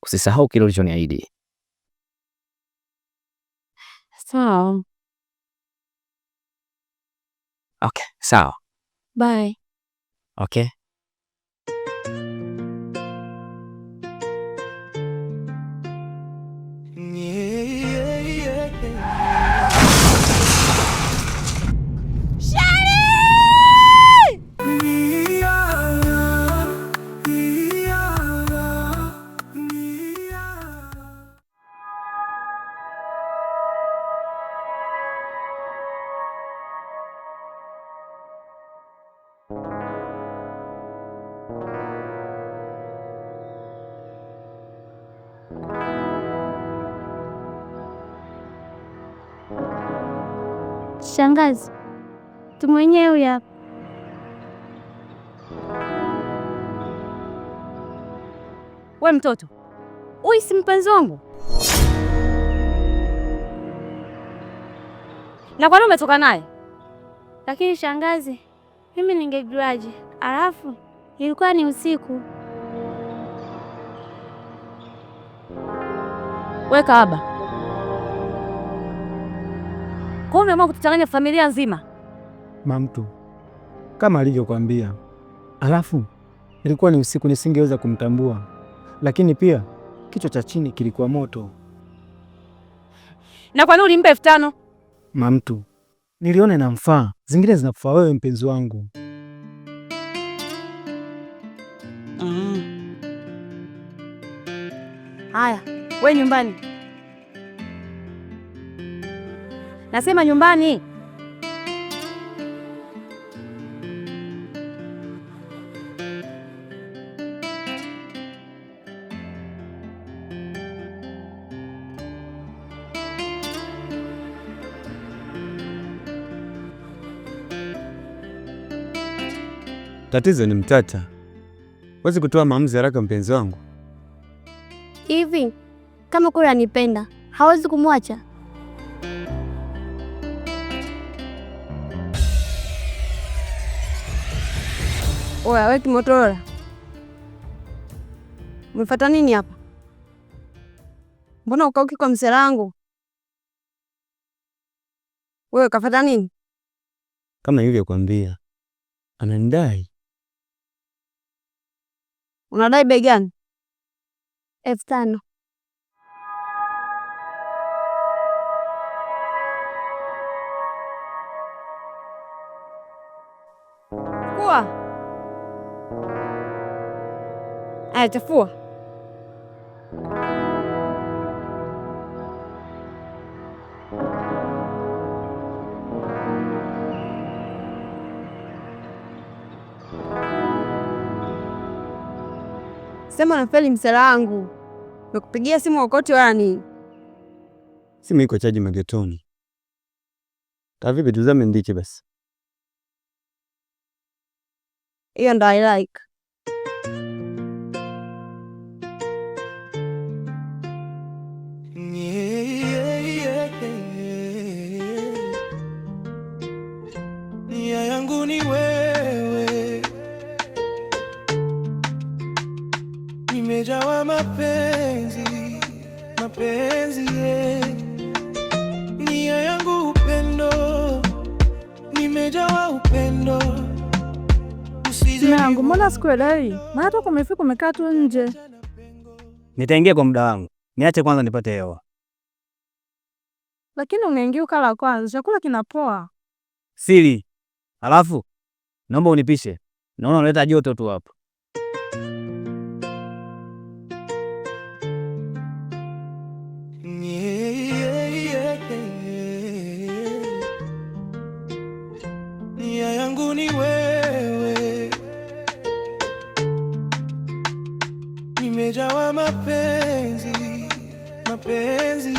usisahau kile ulichoniahidi. Sawa. Okay, sawa. Bye. Okay. Shangazi, tu mwenyewe hapa. We mtoto, huyu si mpenzi wangu? Na kwa nini umetoka naye? Lakini shangazi, mimi ningejuaje? Alafu ilikuwa ni usiku. We kahaba, kwa umeamua kutuchanganya familia nzima? Mamtu, kama alivyokuambia. Alafu ilikuwa ni usiku, nisingeweza kumtambua, lakini pia kichwa cha chini kilikuwa moto. Na kwa nini ulimpa 5,000? Mamtu, niliona inamfaa, zingine zinakufaa wewe mpenzi wangu. Haya, we nyumbani. Nasema nyumbani. Tatizo ni mtata, huwezi kutoa maamuzi haraka mpenzi wangu. Hivi kama kweli anipenda, hawezi kumwacha? Oya, we Kimotorola, umefuata nini hapa? Mbona ukauki kwa msela wangu? Wewe kafuata nini? Kama hivyo kwambia, ananidai. Unadai bei gani? 5,000. Chafua. Aya, chafua. Sema nafeli msela wangu. Nimekupigia simu wakati wala nini? Simu iko chaji magetoni. Kavipi tuzame ndiche basi. Hiyo ndo I like. Nia yangu ni wewe, nimejawa mapenzi, mapenzi nia yangu upendo, nimejawa upendo. Yangu, mbona sikuelewi? Maana toka umefika umekaa tu nje. Nitaingia kwa muda wangu. Niache kwanza nipate hewa. Lakini unaingia ukala kwanza, chakula kinapoa. Siri. Alafu naomba unipishe. Naona unaleta joto tu hapo. Nia yangu ni wewe, nimejawa mapenzi, mapenzi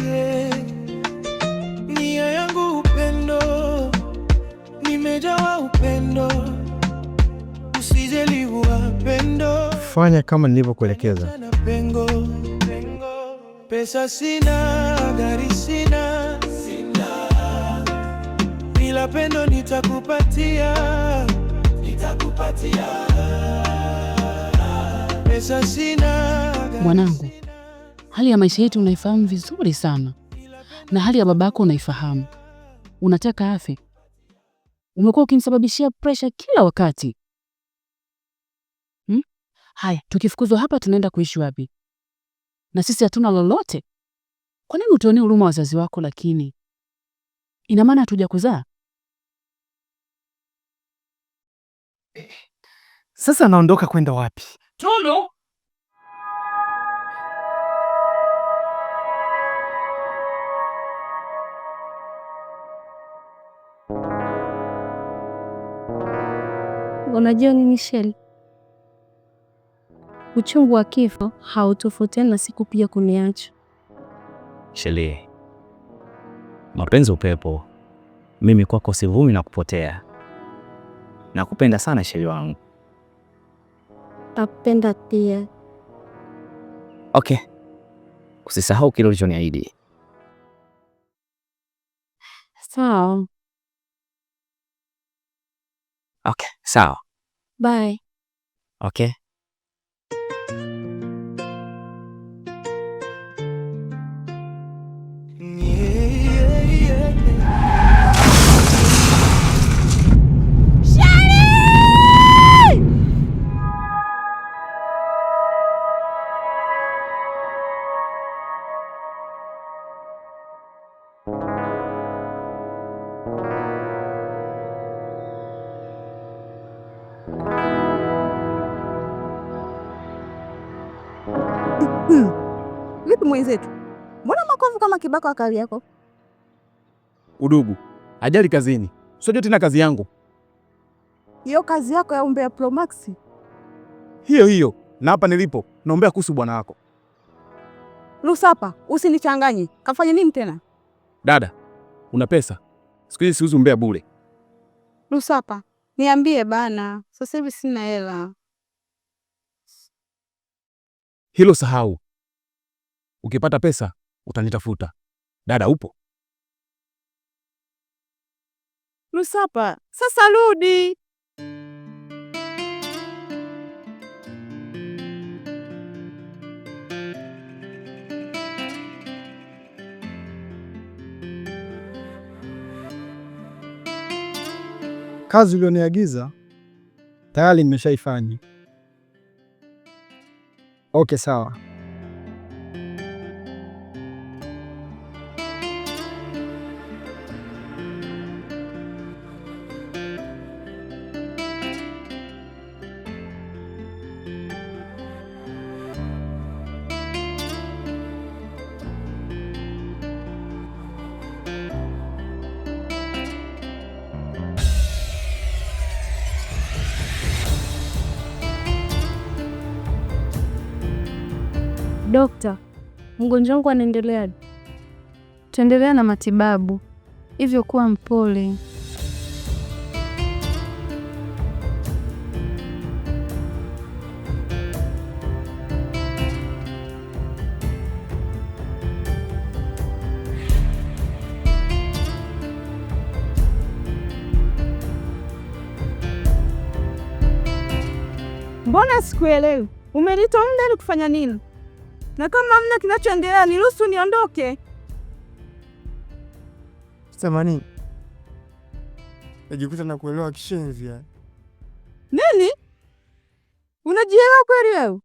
nia yangu upendo, nimejawa upendo, usijeliwa pendo. Fanya kama nilivyokuelekeza. Pesa sina, gari sina, ila pendo nitakupatia. Mwanangu, hali ya maisha yetu unaifahamu vizuri sana, na hali ya babako unaifahamu. Unataka afe. Umekuwa ukimsababishia pressure kila wakati. Haya, tukifukuzwa hapa tunaenda kuishi wapi? Na sisi hatuna lolote. Kwa nini utuonee huruma wazazi wako? Lakini ina maana hatuja kuzaa? Sasa naondoka kwenda wapi? Tunu! Unajua nini Michelle? Uchungu wa kifo hautofautiani na siku pia kuniacha. Sheli, mapenzi upepo. Mimi kwako sivumi na kupotea. Nakupenda sana Sheli wangu. Nakupenda pia. Okay. Usisahau kile ulichoniahidi. Sawa. Okay, sawa. Bye. Okay. Vipi mwenzetu? Mbona makovu kama kibaka wa kali yako? Udugu, ajali kazini. Sio tena kazi yangu. Hiyo kazi yako ya umbea Pro Max? Hiyo. Na hapa nilipo, naombea kuhusu bwana wako. Lusapa, usinichanganye. Kafanya nini tena? Dada, una pesa? Siku hizi siuzi umbea bure. Lusapa, niambie bana. Sasa hivi sina hela. Hilo sahau. Ukipata pesa, utanitafuta. Dada, upo? Lusapa, sasa rudi. Kazi ulioniagiza tayari nimeshaifanya. Okay, sawa. Dokta, mgonjwa wangu anaendelea. Tuendelea na matibabu, hivyo kuwa mpole. Mbona sikuelewi? Umelitoa muda ili kufanya nini? Na kama hamna kinachoendelea niruhusu niondoke. Samani. Najikuta na kuelewa kishenzi ya. Nini? Unajielewa kweli wewe?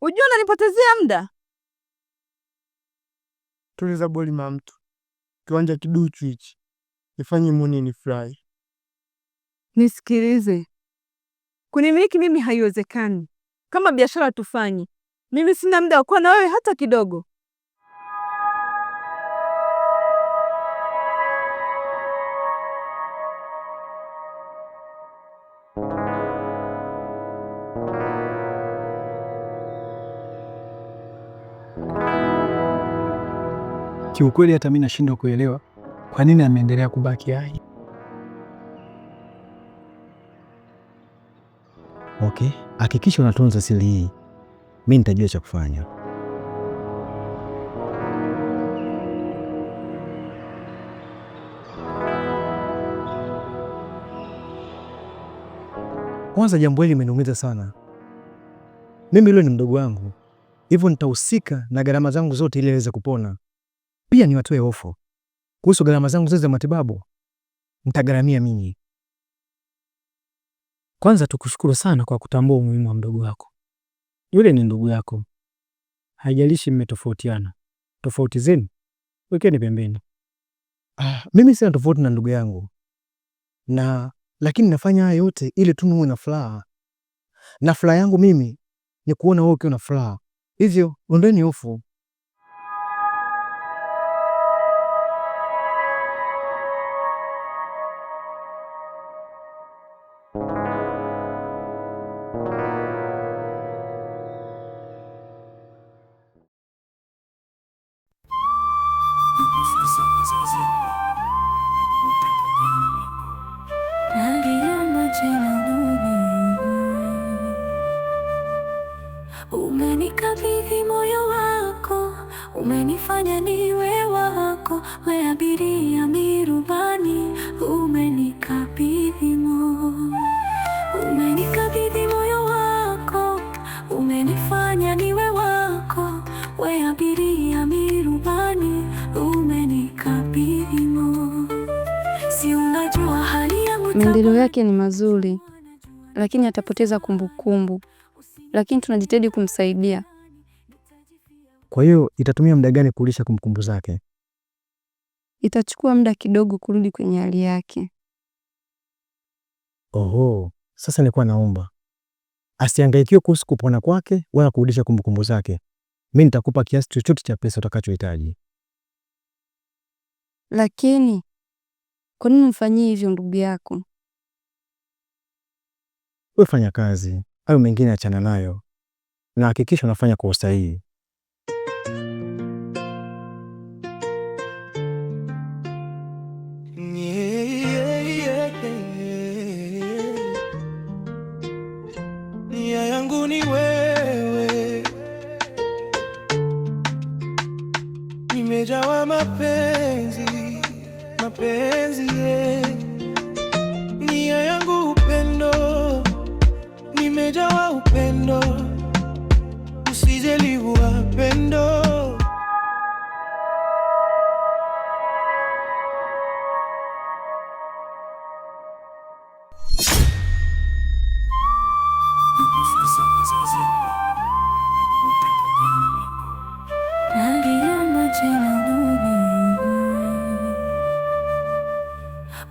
Unajua unanipotezea muda. Tuliza boli mamtu. Kiwanja kiduchu hichi. Nifanye muni ni fly. Nisikilize. Kunimiliki mimi haiwezekani. Kama biashara tufanye. Mimi sina muda wa kuwa na wewe hata kidogo. Kiukweli hata mimi nashindwa kuelewa kwa nini ameendelea kubaki hai. Okay, hakikisha unatunza siri hii. Mimi nitajua cha kufanya. Kwanza jambo hili limeniumiza sana. Mimi yule ni mdogo wangu, hivyo nitahusika na gharama zangu zote ili aweze kupona. Pia niwatoe hofu kuhusu gharama zangu zote za matibabu, nitagharamia mimi. Kwanza tukushukuru sana kwa kutambua umuhimu wa mdogo wako. Yule ni ndugu yako, haijalishi mmetofautiana. Tofauti zenu wekeni pembeni. Mimi sina tofauti na ndugu yangu, lakini nafanya haya yote ili tu niwe na furaha, na furaha yangu mimi ni kuona wewe ukiwa na furaha. Hivyo ondoeni hofu. Umenikabidhi moyo wako, umenifanya niwe wako, we abiria mirubani, umenikabidhi moyo wako, umenifanya niwe wako, we abiria mirubani, umenikabidhi si unajua hali yangu. Maendeleo yake ni mazuri, lakini atapoteza kumbukumbu. Lakini tunajitahidi kumsaidia. Kwa hiyo itatumia muda gani kurudisha kumbukumbu zake? Itachukua muda kidogo kurudi kwenye hali yake. Oho, sasa nilikuwa naomba asihangaikiwe kuhusu kupona kwake wala kurudisha kumbukumbu zake. Mimi nitakupa kiasi chochote cha pesa utakachohitaji. Lakini kwa nini mfanyie hivyo ndugu yako? Wewe fanya kazi, hayo mengine achana nayo, na hakikisha unafanya kwa usahihi. Nia yangu ni wewe, nimejawa mapenzi nia yangu upendo, nimejawa upendo, usijeliwa pendo.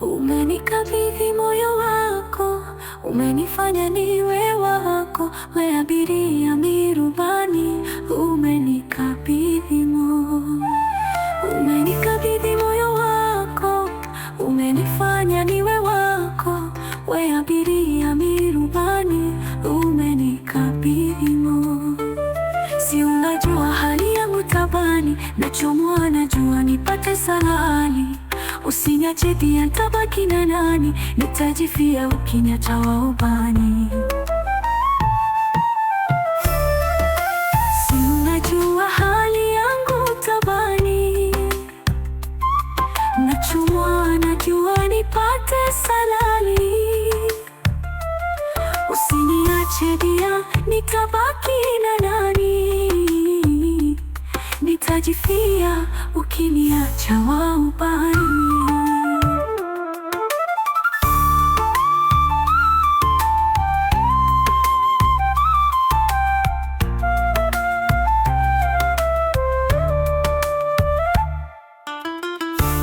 Umenikabidhi moyo wako, umenifanya niwe wako, we abiria mirubani, umenikabidhi moyo wako, umenifanya niwe wako, we abiria mirubani, umenikabidhi si unajua hali yangu tabani, nachomwa najua nipate salani. Usiniache pia nitabaki na nani, nitajifia ukiniacha waubani. Si unajua hali yangu tabani, nachomwa najua nipate salani. Usiniache pia nitabaki na nani, nitajifia ukiniacha waubani.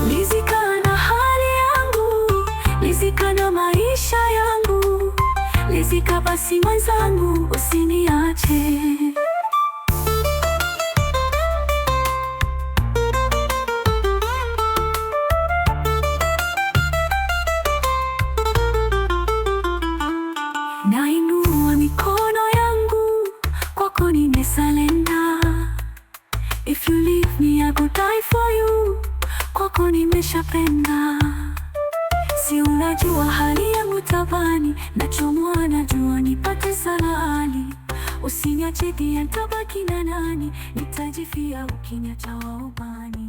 Lizika na hali yangu, lizika na maisha yangu, lizika basi mwenzangu, usiniache. Nainua mikono yangu kwako, nimesalenda. If you leave me I will die for you, kwako nimeshapenda. Si unajua hali yangu tabani, nachomwa najua nipate salani. Usiniache pia nitabaki na nani, nitajifia ukiniacha waubani.